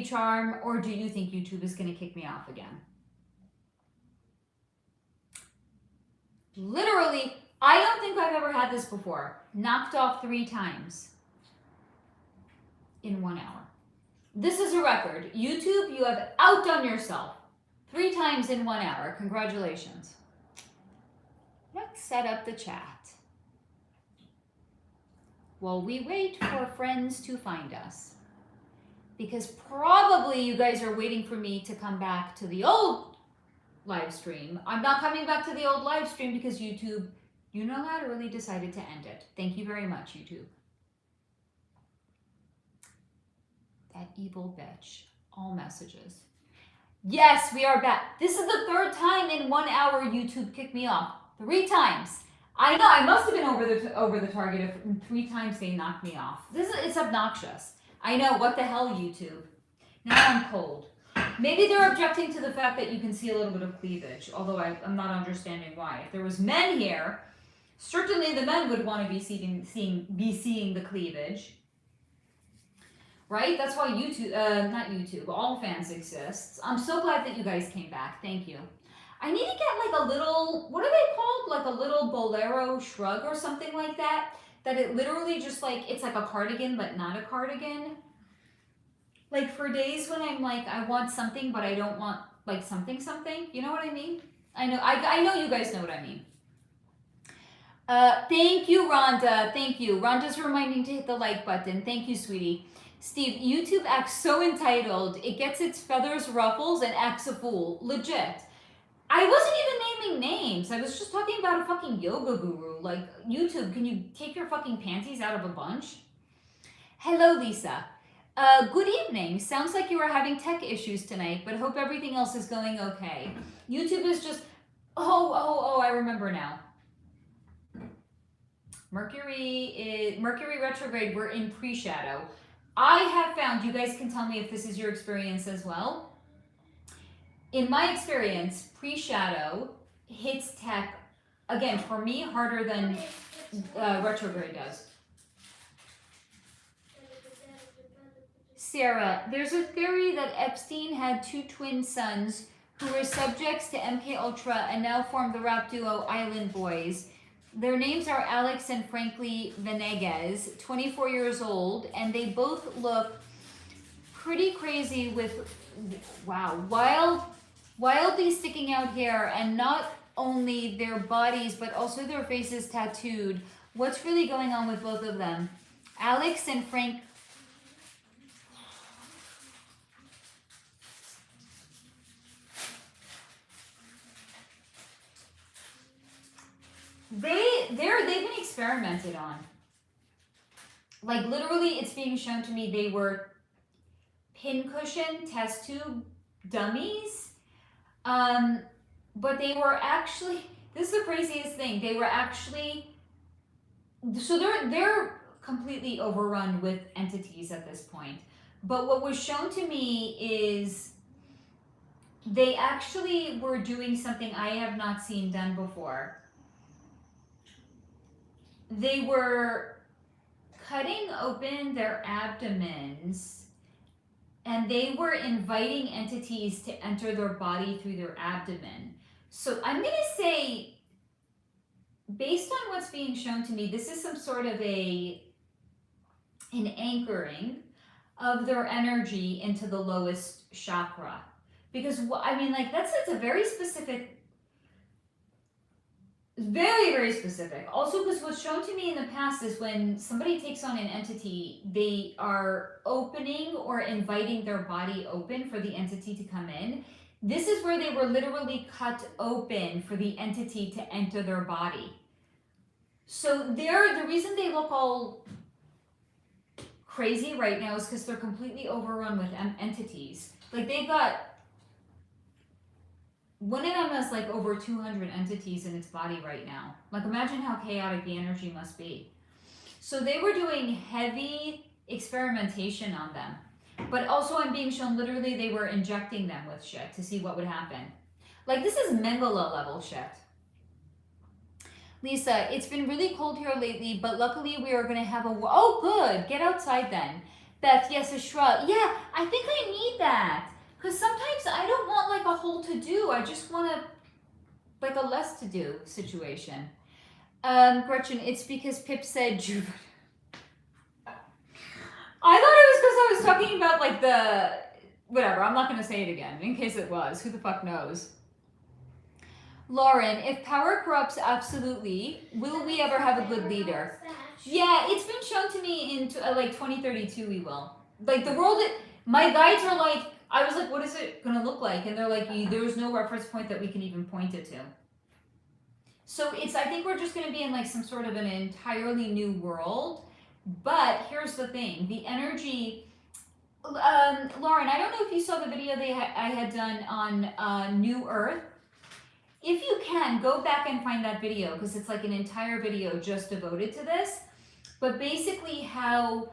charm, or do you think YouTube is going to kick me off again? Literally, I don't think I've ever had this before. Knocked off 3 times in 1 hour. This is a record. YouTube, you have outdone yourself 3 times in 1 hour. Congratulations. Let's set up the chat while we wait for friends to find us. Because probably you guys are waiting for me to come back to the old live stream. I'm not coming back to the old live stream because YouTube unilaterally decided to end it. Thank you very much, YouTube. That evil bitch. All messages. Yes, we are back. This is the 3rd time in 1 hour YouTube kicked me off. 3 times. I know, I must have been over the target if 3 times they knocked me off. It's obnoxious. I know, what the hell, YouTube? Now I'm cold. Maybe they're objecting to the fact that you can see a little bit of cleavage, although I'm not understanding why. If there was men here, certainly the men would want to be seeing the cleavage. Right? That's why YouTube, not YouTube, all fans exists. I'm so glad that you guys came back. Thank you. I need to get like a little, what are they called? Like a little bolero shrug or something like that. That it literally just like, it's like a cardigan, but not a cardigan. Like for days when I'm like, I want something, but I don't want like something. You know what I mean? I know you guys know what I mean. Thank you, Rhonda. Thank you. Rhonda's reminding to hit the like button. Thank you, sweetie. Steve, YouTube acts so entitled. It gets its feathers ruffles and acts a fool. Legit. I wasn't even naming names. I was just talking about a fucking yoga guru. Like, YouTube, can you take your fucking panties out of a bunch? Hello, Lisa. Good evening. Sounds like you are having tech issues tonight, but hope everything else is going okay. YouTube is just, oh, I remember now. Mercury retrograde, we're in pre-shadow. I have found, you guys can tell me if this is your experience as well. In my experience, pre-shadow hits tech, again, for me, harder than retrograde does. Sarah, there's a theory that Epstein had 2 twin sons who were subjects to MK Ultra and now form the rap duo Island Boys. Their names are Alex and Frankly Venegas, 24 years old, and they both look pretty crazy with, wow, wildly sticking out hair, and not only their bodies, but also their faces tattooed. What's really going on with both of them? Alex and Frank... They've been experimented on. Like literally, it's being shown to me they were pincushion test tube dummies. But they were actually, this is the craziest thing. They were actually, so they're completely overrun with entities at this point. But what was shown to me is they actually were doing something I have not seen done before. They were cutting open their abdomens, and they were inviting entities to enter their body through their abdomen. So I'm going to say, based on what's being shown to me, this is some sort of an anchoring of their energy into the lowest chakra. Because, I mean, like, it's a very specific, very, very specific. Also, because what's shown to me in the past is when somebody takes on an entity, they are opening or inviting their body open for the entity to come in. This is where they were literally cut open for the entity to enter their body. So the reason they look all crazy right now is because they're completely overrun with entities. Like, they've got, one of them has like over 200 entities in its body right now. Like, imagine how chaotic the energy must be. So they were doing heavy experimentation on them. But also I'm being shown literally they were injecting them with shit to see what would happen. Like, this is Mengele level shit. Lisa, it's been really cold here lately, but luckily we are going to have a... Oh, good. Get outside then. Beth, yes, a shrug. Yeah, I think I need that. Because sometimes I don't want like a whole to-do. I just want to, like a less to-do situation. Gretchen, it's because Pip said juvenile. I thought it was because I was talking about like the, whatever, I'm not going to say it again in case it was. Who the fuck knows? Lauren, if power corrupts, absolutely. Will we ever have a good leader? Yeah, it's been shown to me in like 2032 we will. Like the world, my guides are like, I was like, what is it going to look like? And they're like, there's no reference point that we can even point it to. So I think we're just going to be in like some sort of an entirely new world. But here's the thing, the energy, Lauren, I don't know if you saw the video I had done on New Earth. If you can, go back and find that video because it's like an entire video just devoted to this. But basically how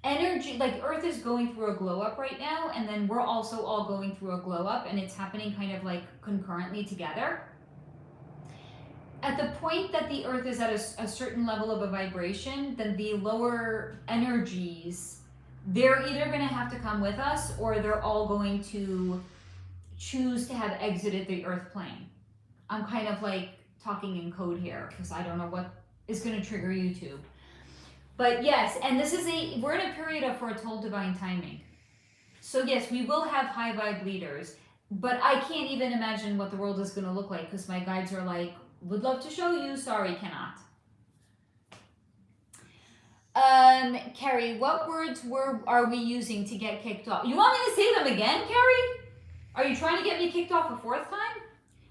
energy, like Earth is going through a glow up right now, and then we're also all going through a glow up, and it's happening kind of like concurrently together. At the point that the Earth is at a certain level of a vibration, then the lower energies, they're either going to have to come with us or they're all going to choose to have exited the Earth plane. I'm kind of like talking in code here because I don't know what is going to trigger YouTube. But yes, and this is we're in a period of foretold divine timing. So yes, we will have high vibe leaders, but I can't even imagine what the world is going to look like because my guides are like, would love to show you, sorry, cannot. Carrie, what words are we using to get kicked off? You want me to say them again, Carrie? Are you trying to get me kicked off a fourth time?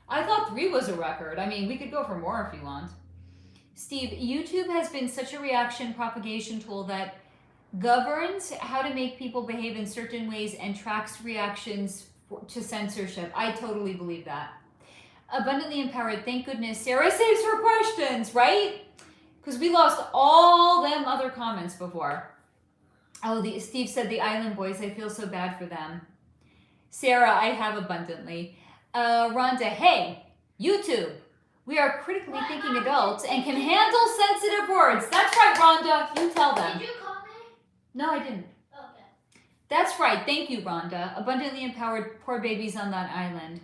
I thought 3 was a record. I mean, we could go for more if you want. Steve, YouTube has been such a reaction propagation tool that governs how to make people behave in certain ways and tracks reactions to censorship. I totally believe that. Abundantly empowered, thank goodness. Sarah saves her questions, right? Because we lost all them other comments before. Oh, Steve said the Island Boys, I feel so bad for them. Sarah, I have abundantly. Rhonda, hey, YouTube, we are critically thinking adults and can handle sensitive words. That's right, Rhonda, you tell them. Did you call me? No, I didn't. Okay. That's right, thank you, Rhonda. Abundantly empowered, poor babies on that island.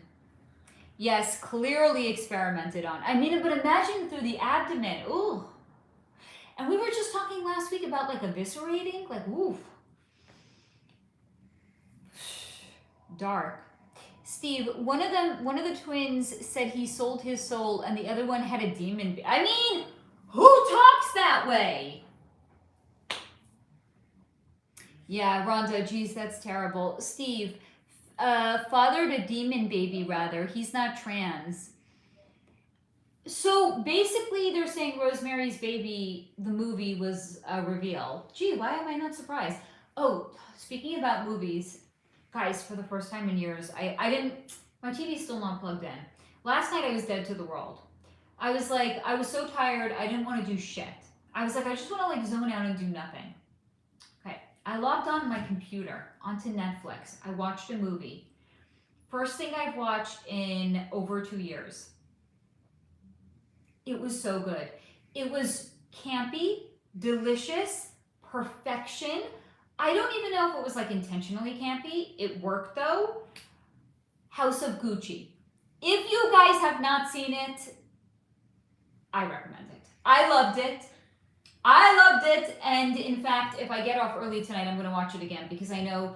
Yes, clearly experimented on. I mean, but imagine through the abdomen, ooh. And we were just talking last week about like eviscerating, like oof. Dark. Steve, one of the twins said he sold his soul and the other one had a demon. I mean, who talks that way? Yeah, Rhonda, geez, that's terrible. Steve, fathered a demon baby rather. He's not trans. So basically they're saying Rosemary's Baby, the movie, was a reveal. Gee, why am I not surprised? Oh, speaking about movies, guys, for the first time in years, my TV's still not plugged in. Last night I was dead to the world. I was so tired, I didn't want to do shit. I was like, I just want to like zone out and do nothing. Okay, I logged on my computer, onto Netflix. I watched a movie. First thing I've watched in over 2 years. It was so good. It was campy, delicious, perfection. I don't even know if it was like intentionally campy. It worked though. House of Gucci. If you guys have not seen it, I recommend it. I loved it. And in fact, if I get off early tonight, I'm going to watch it again because I know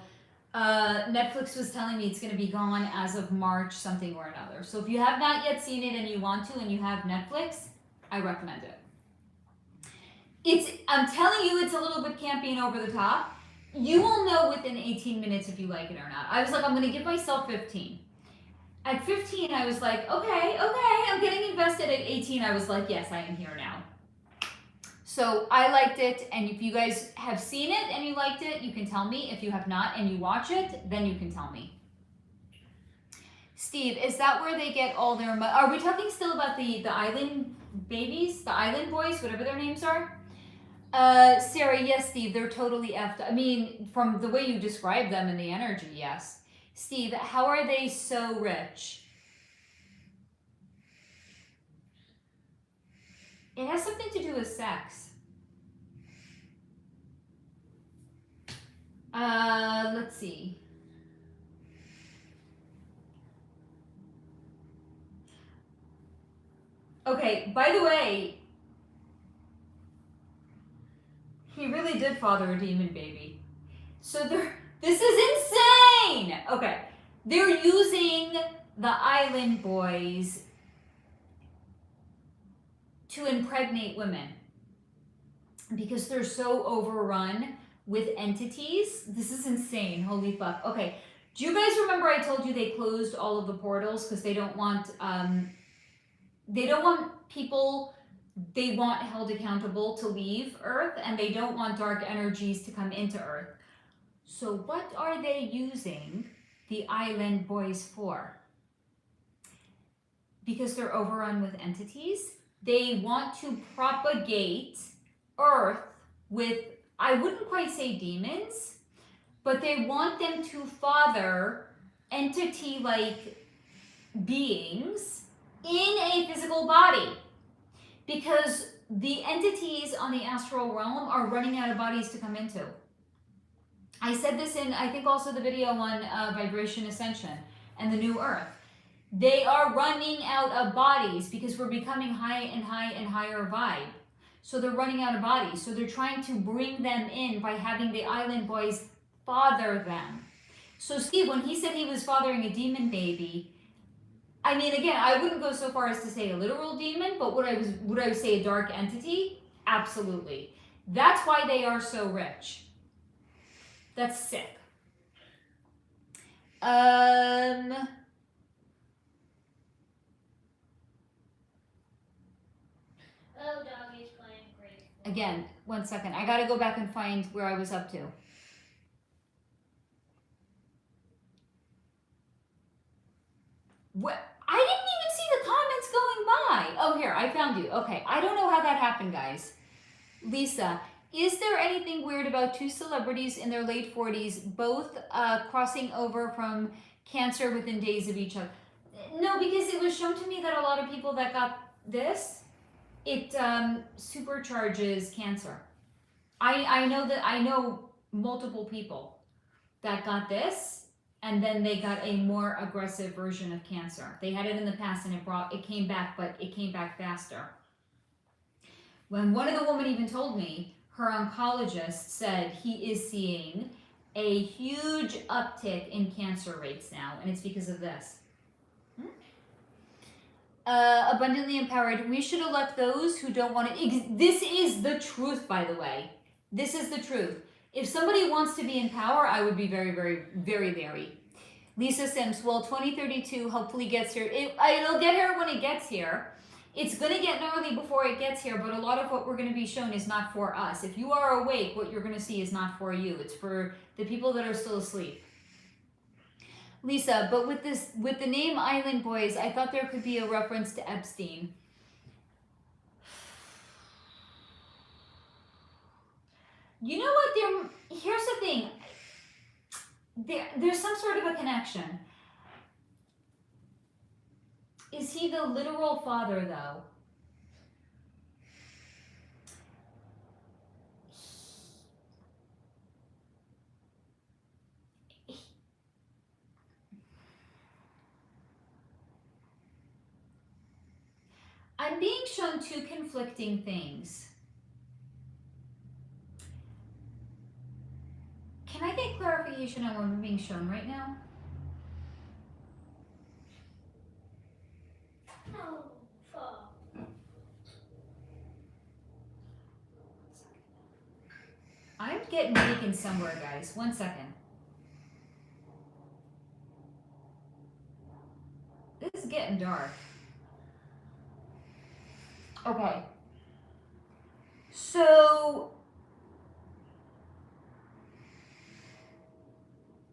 Netflix was telling me it's going to be gone as of March something or another. So if you have not yet seen it and you want to and you have Netflix, I recommend it. I'm telling you, it's a little bit campy and over the top. You will know within 18 minutes if you like it or not. I was like, I'm going to give myself 15. At 15, I was like, okay, I'm getting invested. At 18, I was like, yes, I am here now. So I liked it, and if you guys have seen it and you liked it, you can tell me. If you have not and you watch it, then you can tell me. Steve, is that where they get all their money? Are we talking still about the island babies, the island boys, whatever their names are? Sarah, yes, Steve, they're totally effed. I mean, from the way you describe them and the energy, yes. Steve, how are they so rich? It has something to do with sex. Let's see. Okay, by the way, he really did father a demon baby. So this is insane! Okay, they're using the island boys to impregnate women because they're so overrun with entities. This is insane. Holy fuck. Okay, do you guys remember I told you they closed all of the portals because they don't want people they want held accountable to leave Earth, and they don't want dark energies to come into Earth. So what are they using the island boys for? Because they're overrun with entities. They want to propagate Earth with, I wouldn't quite say demons, but they want them to father entity-like beings in a physical body. Because the entities on the astral realm are running out of bodies to come into. I said this in, I think, also the video on vibration ascension and the new earth. They are running out of bodies because we're becoming high and higher vibe. So they're running out of bodies. So they're trying to bring them in by having the island boys father them. So Steve, when he said he was fathering a demon baby, I mean, again, I wouldn't go so far as to say a literal demon, but would I say a dark entity? Absolutely. That's why they are so rich. That's sick. Oh, doggy's playing great. Again, 1 second. I gotta go back and find where I was up to. What? I didn't even see the comments going by. Oh, here, I found you. Okay, I don't know how that happened, guys. Lisa, is there anything weird about two celebrities in their late 40s, both crossing over from cancer within days of each other? No, because it was shown to me that a lot of people that got this, it supercharges cancer. I know multiple people that got this, and then they got a more aggressive version of cancer. They had it in the past, and it came back, but it came back faster. When one of the women even told me, her oncologist said he is seeing a huge uptick in cancer rates now, and it's because of this. Abundantly empowered. We should elect those who don't want to. This is the truth, by the way. This is the truth. If somebody wants to be in power, I would be very, very, very leery. Lisa Sims, well, 2032 hopefully gets here. It'll get here when it gets here. It's going to get gnarly before it gets here, but a lot of what we're going to be shown is not for us. If you are awake, what you're going to see is not for you. It's for the people that are still asleep. Lisa, but with the name Island Boys, I thought there could be a reference to Epstein. You know what? Here's the thing. There's some sort of a connection. Is he the literal father, though? I'm being shown two conflicting things. Can I get clarification on what I'm being shown right now? No, fuck. I'm getting bacon somewhere, guys. 1 second. This is getting dark. Okay. So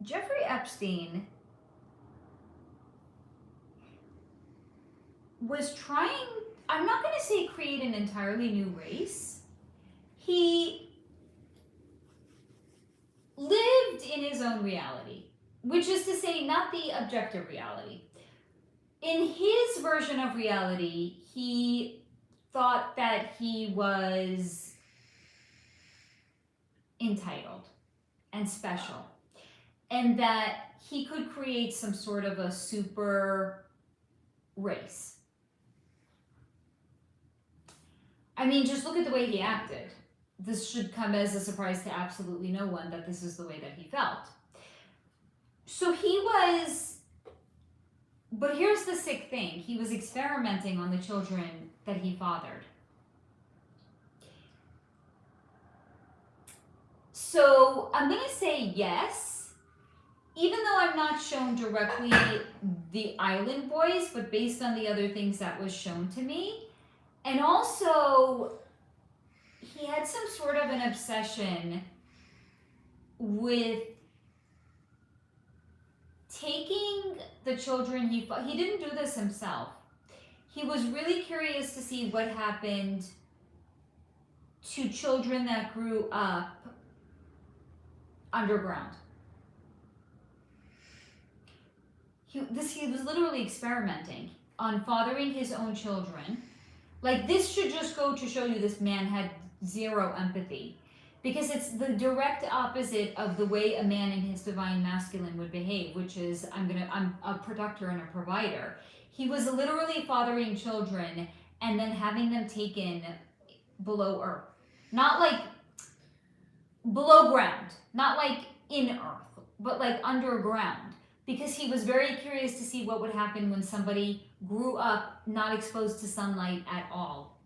Jeffrey Epstein was trying, I'm not going to say create an entirely new race. He lived in his own reality, which is to say not the objective reality. In his version of reality, he thought that he was entitled. and special, and that he could create some sort of a super race. I mean, just look at the way he acted. This should come as a surprise to absolutely no one that this is the way that he felt. So he was, but here's the sick thing, he was experimenting on the children that he fathered. So I'm going to say yes, even though I'm not shown directly the island boys, but based on the other things that was shown to me. And also, he had some sort of an obsession with taking the children he didn't do this himself. He was really curious to see what happened to children that grew up underground. He was literally experimenting on fathering his own children. Like, this should just go to show you this man had zero empathy, because it's the direct opposite of the way a man in his divine masculine would behave, which is I'm a protector and a provider. He was literally fathering children and then having them taken below earth. Not like below ground, not like in earth, but like underground, because he was very curious to see what would happen when somebody grew up not exposed to sunlight at all.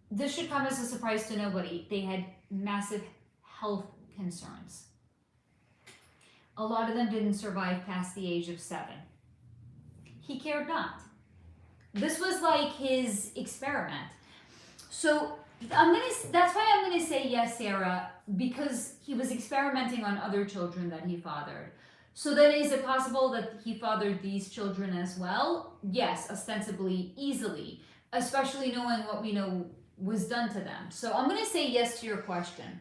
This should come as a surprise to nobody. They had massive health concerns. A lot of them didn't survive past the age of 7. He cared not. This was like his experiment. So that's why I'm gonna say yes, Sarah, because he was experimenting on other children that he fathered. So then is it possible that he fathered these children as well? Yes, ostensibly, easily, especially knowing what we know was done to them. So I'm going to say yes to your question.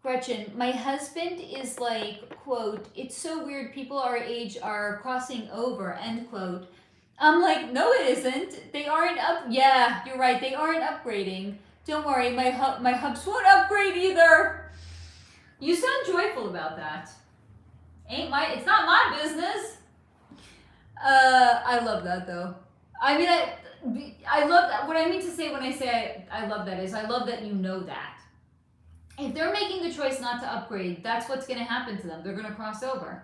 Gretchen, my husband is like, quote, it's so weird people our age are crossing over, end quote. I'm like, no it isn't. They aren't yeah, you're right, they aren't upgrading. Don't worry, my hubs won't upgrade either. You sound joyful about that. It's not my business. I love that though. I mean, I love that. What I mean to say when I say I love that is I love that you know that. If they're making the choice not to upgrade, that's what's going to happen to them. They're going to cross over.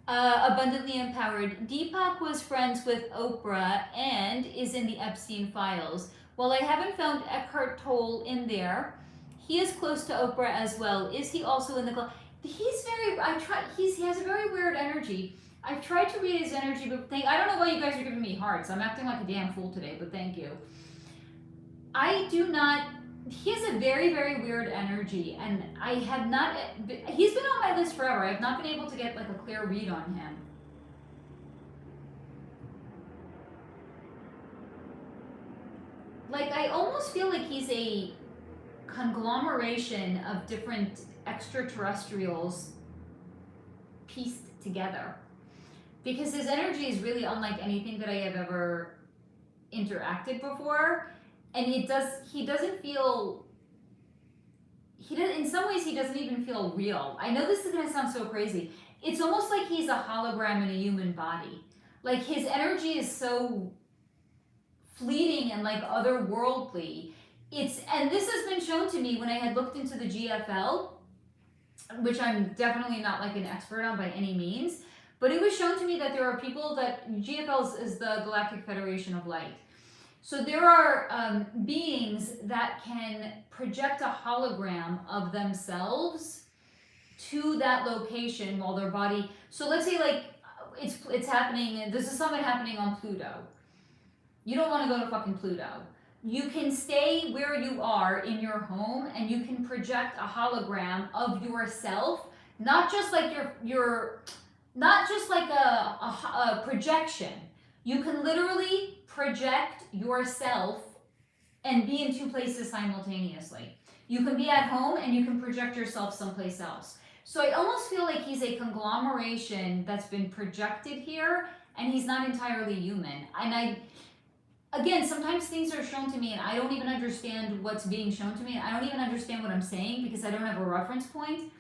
Abundantly empowered. Deepak was friends with Oprah and is in the Epstein files. While I haven't found Eckhart Tolle in there, he is close to Oprah as well. Is he also in the club? He has a very weird energy. I've tried to read his energy, but I don't know why you guys are giving me hearts. I'm acting like a damn fool today, but thank you. He has a very, very weird energy, and he's been on my list forever. I've not been able to get like a clear read on him. Like, I almost feel like he's a conglomeration of different extraterrestrials pieced together, because his energy is really unlike anything that I have ever interacted before, and in some ways he doesn't even feel real. I know this is going to sound so crazy. It's almost like he's a hologram in a human body. Like, his energy is so fleeting and like otherworldly. And this has been shown to me when I had looked into the GFL, which I'm definitely not like an expert on by any means, but it was shown to me that there are people that GFL is the Galactic Federation of Light. So there are beings that can project a hologram of themselves to that location while their body. So let's say like it's happening. This is something happening on Pluto. You don't want to go to fucking Pluto. You can stay where you are in your home, and you can project a hologram of yourself, not just like not just like a projection. You can literally project yourself and be in 2 places simultaneously. You can be at home and you can project yourself someplace else. So I almost feel like he's a conglomeration that's been projected here, and he's not entirely human. And again, sometimes things are shown to me and I don't even understand what's being shown to me. I don't even understand what I'm saying because I don't have a reference point.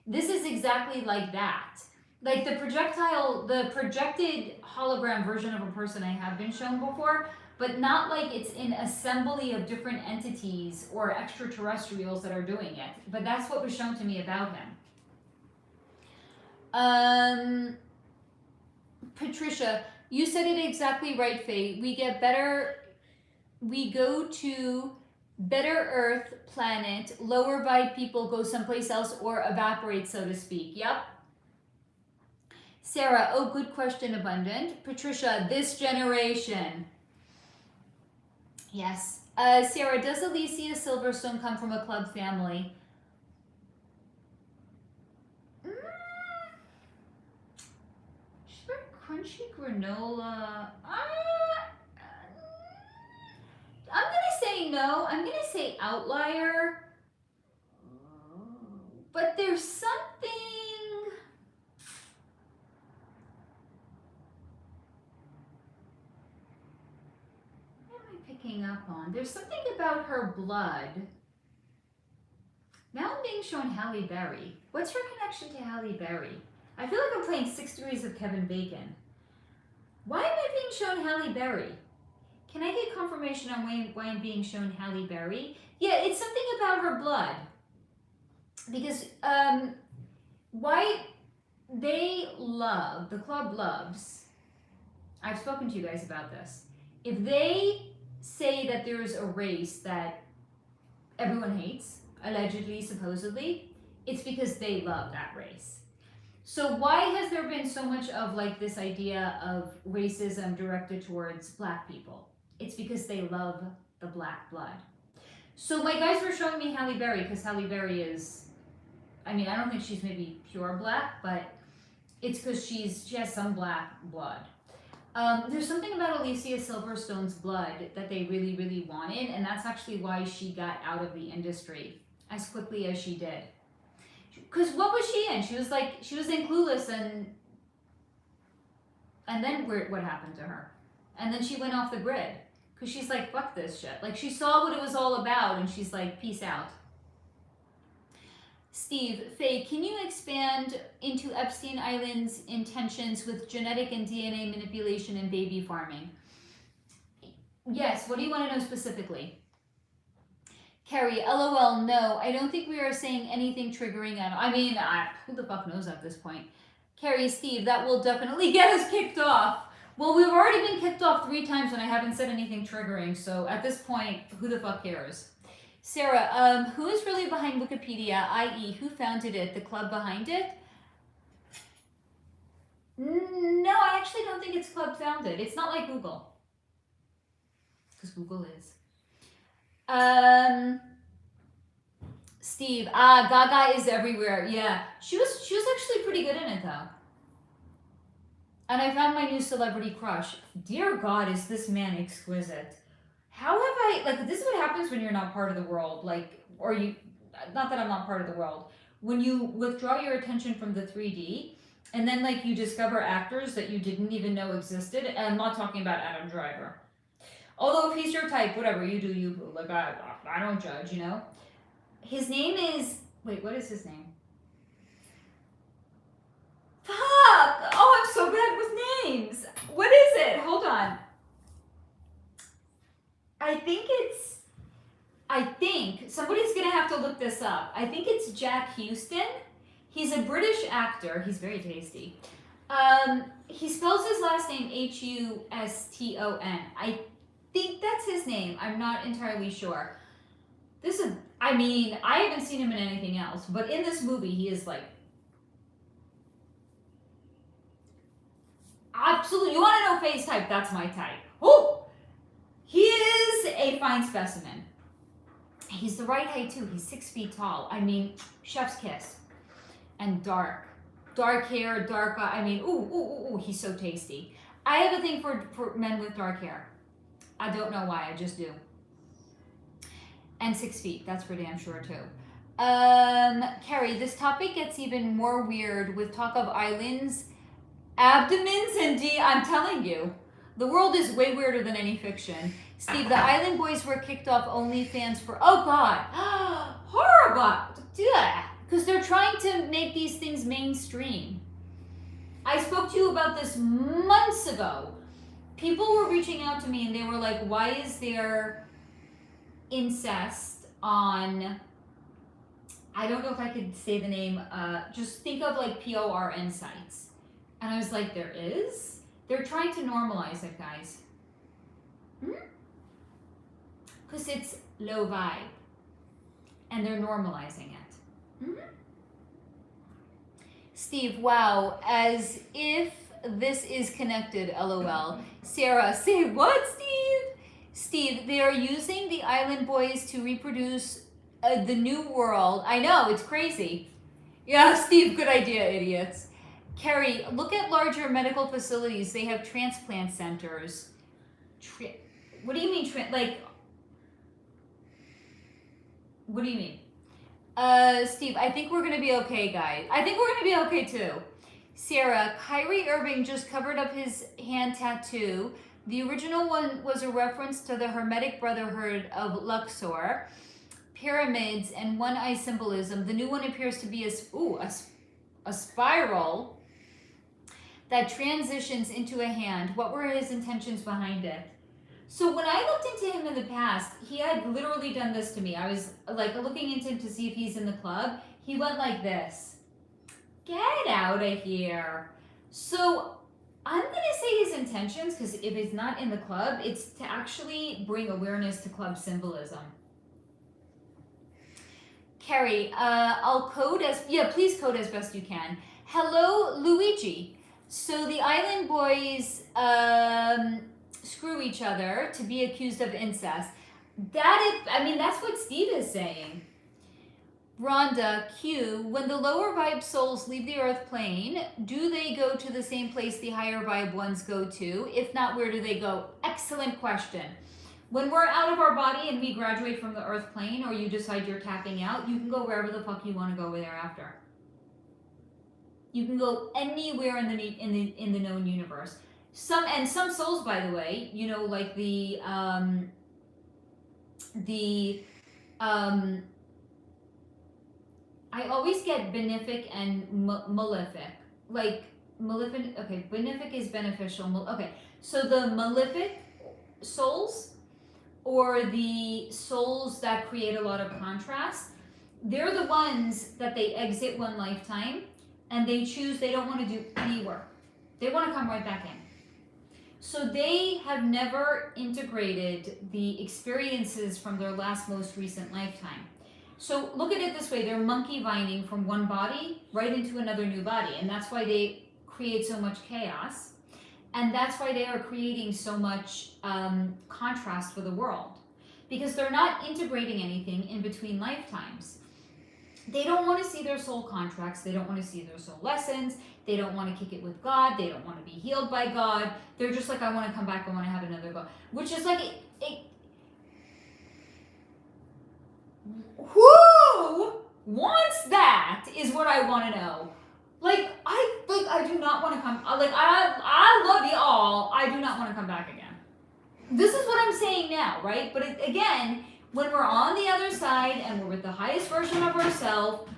This is exactly like that. Like the projected hologram version of a person I have been shown before, but not like it's an assembly of different entities or extraterrestrials that are doing it. But that's what was shown to me about him. Patricia, you said it exactly right, Faye. We go to better Earth planet, lower vibe people go someplace else or evaporate, so to speak. Yep. Sarah, oh, good question, Abundant. Patricia, this generation. Yes. Sarah, does Alicia Silverstone come from a club family? She's very crunchy granola. I'm gonna say no. I'm gonna say outlier. But there's something. What am I picking up on? There's something about her blood. Now I'm being shown Halle Berry. What's her connection to Halle Berry? I feel like I'm playing 6 Degrees of Kevin Bacon. Why am I being shown Halle Berry? Can I get confirmation on why I'm being shown Halle Berry? Yeah, it's something about her blood. Because why they love, the club loves, I've spoken to you guys about this. If they say that there's a race that everyone hates, allegedly, supposedly, it's because they love that race. So why has there been so much of like this idea of racism directed towards black people? It's because they love the black blood. So my guys were showing me Halle Berry because Halle Berry is, I mean, I don't think she's maybe pure black, but it's because she has some black blood. There's something about Alicia Silverstone's blood that they really, really wanted, and that's actually why she got out of the industry as quickly as she did. Because what was she in? She was in Clueless, and then what happened to her? And then she went off the grid. Because she's like, fuck this shit. Like, she saw what it was all about, and she's like, peace out. Steve, Faye, can you expand into Epstein Island's intentions with genetic and DNA manipulation and baby farming? Yes, what do you want to know specifically? Carrie, LOL, no, I don't think we are saying anything triggering at all. I mean, who the fuck knows at this point? Carrie, Steve, that will definitely get us kicked off. Well, we've already been kicked off 3 times and I haven't said anything triggering, so at this point, who the fuck cares? Sarah, who is really behind Wikipedia, i.e. who founded it, the club behind it? No, I actually don't think it's club founded. It's not like Google. Because Google is. Steve, Gaga is everywhere. Yeah, she was actually pretty good in it though. And I found my new celebrity crush. Dear God, is this man exquisite. How have I, like, this is what happens when you're not part of the world, like, or you, not that I'm not part of the world, when you withdraw your attention from the 3D, and then, like, you discover actors that you didn't even know existed, and I'm not talking about Adam Driver. Although if he's your type, whatever, you do you, boo. Like, I don't judge, you know? His name is, wait, what is his name? Fuck! Oh, I'm so bad with names. What is it? Hold on. I think somebody's gonna have to look this up. I think it's Jack Houston. He's a British actor. He's very tasty. He spells his last name Huston. I think that's his name. I'm not entirely sure. I mean, I haven't seen him in anything else, but in this movie, he is like, absolutely. You want to know face type? That's my type. Oh, he is a fine specimen. He's the right height too. He's 6 feet tall. I mean, chef's kiss. And dark hair, dark. I mean, ooh, he's so tasty. I have a thing for men with dark hair. I don't know why. I just do. And 6 feet. That's for damn sure too. Carrie, this topic gets even more weird with talk of islands, abdomens, and I'm telling you, the world is way weirder than any fiction. Steve, the Island Boys were kicked off OnlyFans for, oh God, horrible, because they're trying to make these things mainstream. I spoke to you about this months ago. People were reaching out to me and they were like, why is there incest on, I don't know if I could say the name, just think of like PORN sites. And I was like, there is? They're trying to normalize it, guys. Because it's low vibe. And they're normalizing it. Steve, wow, as if this is connected, LOL. Sarah, say what, Steve? Steve, they are using the Island Boys to reproduce the new world. I know, it's crazy. Yeah, Steve, good idea, idiots. Carrie, look at larger medical facilities. They have transplant centers. What do you mean, what do you mean? Steve, I think we're gonna be okay, guys. I think we're gonna be okay too. Sarah, Kyrie Irving just covered up his hand tattoo. The original one was a reference to the Hermetic Brotherhood of Luxor, pyramids, and one eye symbolism. The new one appears to be a spiral that transitions into a hand. What were his intentions behind it? So when I looked into him in the past, he had literally done this to me. I was like looking into him to see if he's in the club. He went like this. Get out of here. So I'm going to say his intentions, because if it's not in the club, it's to actually bring awareness to club symbolism. Carrie, I'll code as, please code as best you can. Hello, Luigi. So the Island Boys screw each other to be accused of incest. That's what Steve is saying. Rhonda, Q, when the lower vibe souls leave the earth plane, do they go to the same place the higher vibe ones go to? If not, where do they go? Excellent question. When we're out of our body and we graduate from the earth plane, or you decide you're tapping out, you can go wherever the fuck you want to go thereafter. You can go anywhere in the known universe. Some souls, by the way, like I always get benefic and malefic. Like malefic, okay, benefic is beneficial. Okay, so the malefic souls, or the souls that create a lot of contrast, they're the ones that they exit one lifetime and they choose they don't want to do any work. They want to come right back in. So they have never integrated the experiences from their most recent lifetime. So look at it this way, they're monkey vining from one body right into another new body. And that's why they create so much chaos. And that's why they are creating so much contrast for the world. Because they're not integrating anything in between lifetimes. They don't want to see their soul contracts. They don't want to see their soul lessons. They don't want to kick it with God. They don't want to be healed by God. They're just like, I want to come back. I want to have another go. Which is like, who wants that is what I want to know. I do not want to come. I love you all. I do not want to come back again. This is what I'm saying now, right? But again, when we're on the other side and we're with the highest version of ourselves,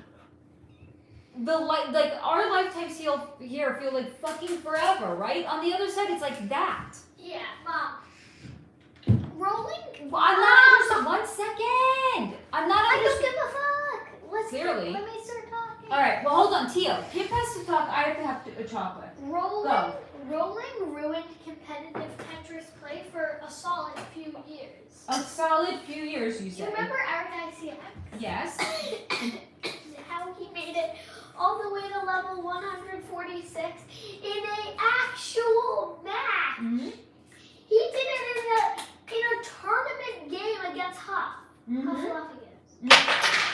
our lifetimes here feel like fucking forever, right? On the other side, it's like that. Yeah, Mom. Rolling? Well, I'm not just 1 second. I'm not. I don't give a fuck. Clearly. Let me start talking. All right. Well, hold on, Tio. Pip has to talk. I have to have a chocolate. Rolling ruined competitive Tetris play for a solid few years. A solid few years, you Do say? you remember Eric ICX? Yes. How he made it all the way to level 146 in an actual match. Mm-hmm. He did it in a tournament game against Huff. Mm-hmm. Huff against.